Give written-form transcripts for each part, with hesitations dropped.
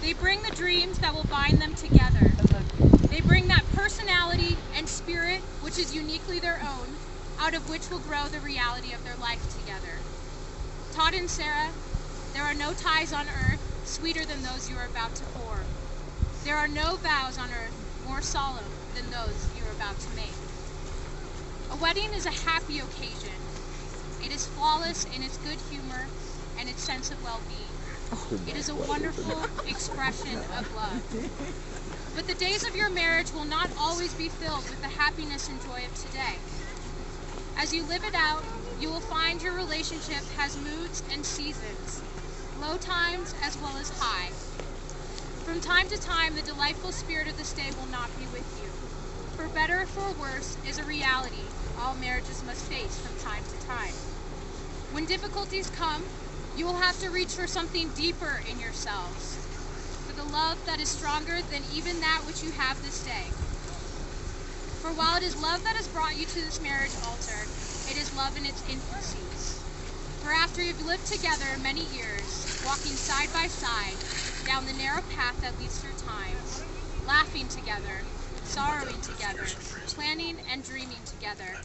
They bring the dreams that will bind them together. They bring that personality and spirit which is uniquely their own, out of which will grow the reality of their life together. Todd and Sarah, there are no ties on earth sweeter than those you are about to form. There are no vows on earth more solemn than those you are about to make. A wedding is a happy occasion. It is flawless in its good humor and its sense of well-being. It is a wonderful expression of love. But the days of your marriage will not always be filled with the happiness and joy of today. As you live it out, you will find your relationship has moods and seasons, low times as well as high. From time to time, the delightful spirit of this day will not be with you. For better or for worse is a reality all marriages must face from time to time. When difficulties come, you will have to reach for something deeper in yourselves, for the love that is stronger than even that which you have this day. For while it is love that has brought you to this marriage altar, it is love in its infancy. For after you've lived together many years, walking side by side down the narrow path that leads through time, laughing together, sorrowing together, planning and dreaming together,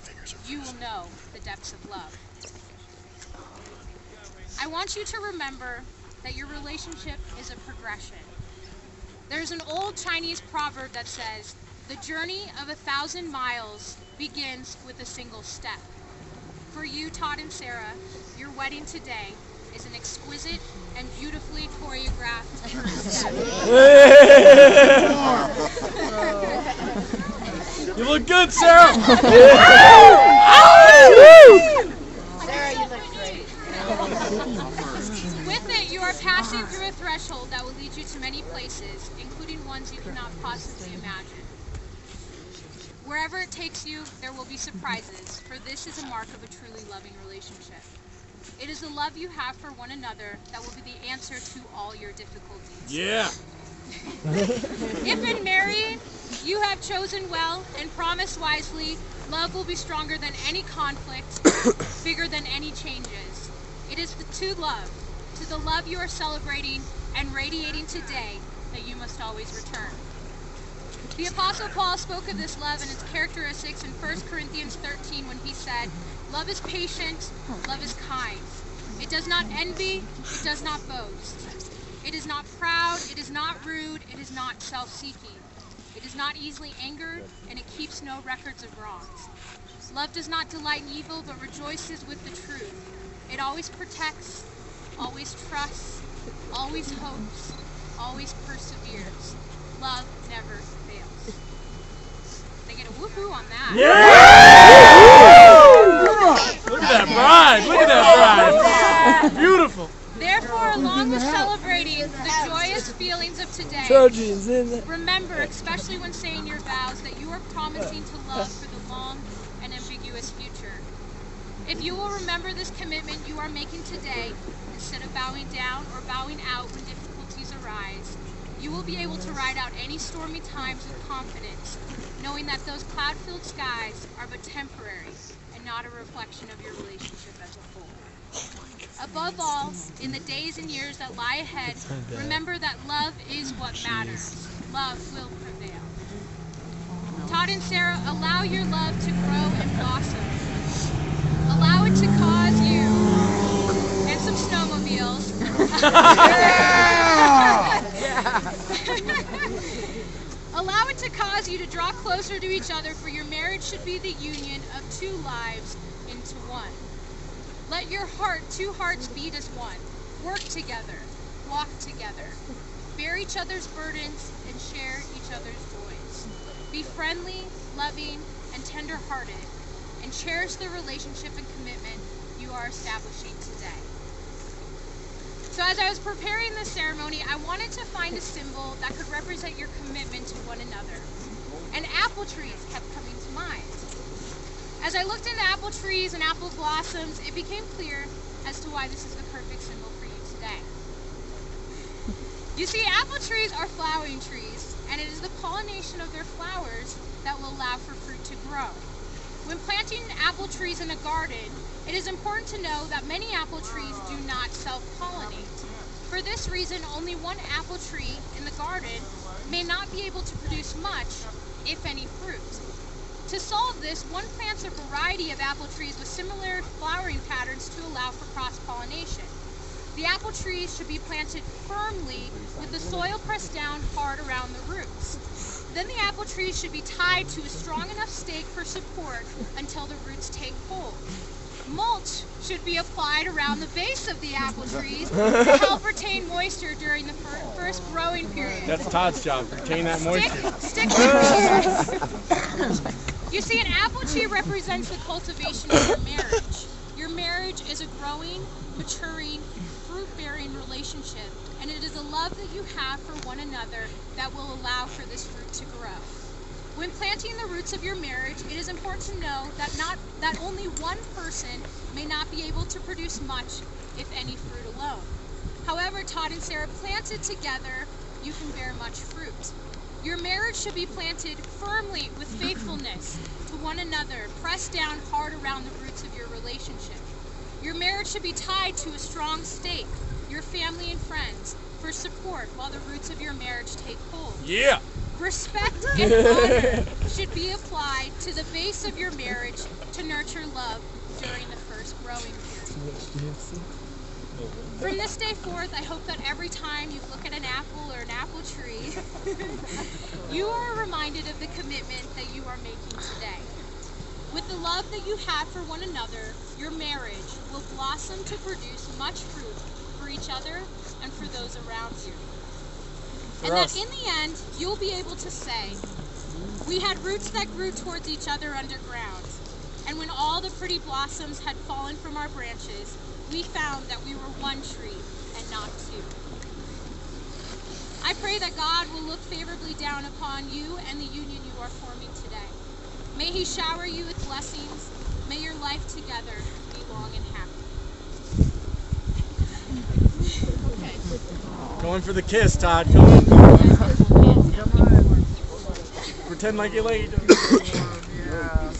you will know the depths of love. I want you to remember that your relationship is a progression. There's an old Chinese proverb that says, "The journey of 1,000 miles begins with a single step." For you, Todd and Sarah, your wedding today is an exquisite and beautifully choreographed first step. You look good, Sarah. Sarah, you look great. With it, you are passing through a threshold that will lead you to many places, including ones you cannot possibly imagine. Wherever it takes you, there will be surprises, for this is a mark of a truly loving relationship. It is the love you have for one another that will be the answer to all your difficulties. Yeah. If in marrying you have chosen well and promised wisely, love will be stronger than any conflict, bigger than any changes. It is to the love you are celebrating and radiating today, that you must always return. The Apostle Paul spoke of this love and its characteristics in 1 Corinthians 13 when he said, "Love is patient, love is kind. It does not envy, it does not boast. It is not proud, it is not rude, it is not self-seeking. It is not easily angered, and it keeps no records of wrongs. Love does not delight in evil, but rejoices with the truth. It always protects, always trusts, always hopes, always perseveres. Love never fails." They get a woohoo on that. Look at that bride. Look at that bride. Beautiful. Therefore, along with celebrating the joyous feelings of today, remember, especially when saying your vows, that you are promising to love for the long and ambiguous future. If you will remember this commitment you are making today, instead of bowing down or bowing out when difficulties arise, you will be able to ride out any stormy times with confidence, knowing that those cloud-filled skies are but temporary and not a reflection of your relationship as a whole. Above all, in the days and years that lie ahead, remember that love is what matters. Love will prevail. Todd and Sarah, allow your love to grow and blossom. Allow it to cause you, and some snowmobiles, allow it to cause you to draw closer to each other, for your marriage should be the union of two lives into one. Let your two hearts beat as one. Work together, walk together, bear each other's burdens, and share each other's joys. Be friendly, loving, and tender-hearted, and cherish the relationship and commitment you are establishing today. So as I was preparing this ceremony, I wanted to find a symbol that could represent your commitment to one another. And apple trees kept coming to mind. As I looked into apple trees and apple blossoms, it became clear as to why this is the perfect symbol for you today. You see, apple trees are flowering trees, and it is the pollination of their flowers that will allow for fruit to grow. When planting apple trees in a garden, it is important to know that many apple trees do not self-pollinate. For this reason, only one apple tree in the garden may not be able to produce much, if any, fruit. To solve this, one plants a variety of apple trees with similar flowering patterns to allow for cross-pollination. The apple trees should be planted firmly with the soil pressed down hard around the roots. Then the apple trees should be tied to a strong enough stake for support until the roots take hold. Mulch should be applied around the base of the apple trees to help retain moisture during the first growing period. That's Todd's job, retain that moisture. Stick You see, an apple tree represents the cultivation of your marriage. Your marriage is a growing, maturing, fruit-bearing relationship, and it is a love that you have for one another that will allow for this fruit to grow. When planting the roots of your marriage, it is important to know that only one person may not be able to produce much, if any, fruit alone. However, Todd and Sarah, planted together, you can bear much fruit. Your marriage should be planted firmly with faithfulness to one another, pressed down hard around the roots of your relationship. Your marriage should be tied to a strong stake, your family and friends, for support while the roots of your marriage take hold. Yeah! Respect and honor should be applied to the base of your marriage to nurture love during the first growing period. From this day forth, I hope that every time you look at an apple or an apple tree, you are reminded of the commitment that you are making today. With the love that you have for one another, your marriage will blossom to produce much fruit for each other and for those around you. And that in the end, you'll be able to say, we had roots that grew towards each other underground, and when all the pretty blossoms had fallen from our branches, we found that we were one tree and not two. I pray that God will look favorably down upon you and the union you are forming today. May He shower you with blessings. May your life together be long and happy. Going for the kiss, Todd. Come on. Pretend like you're late. Yeah.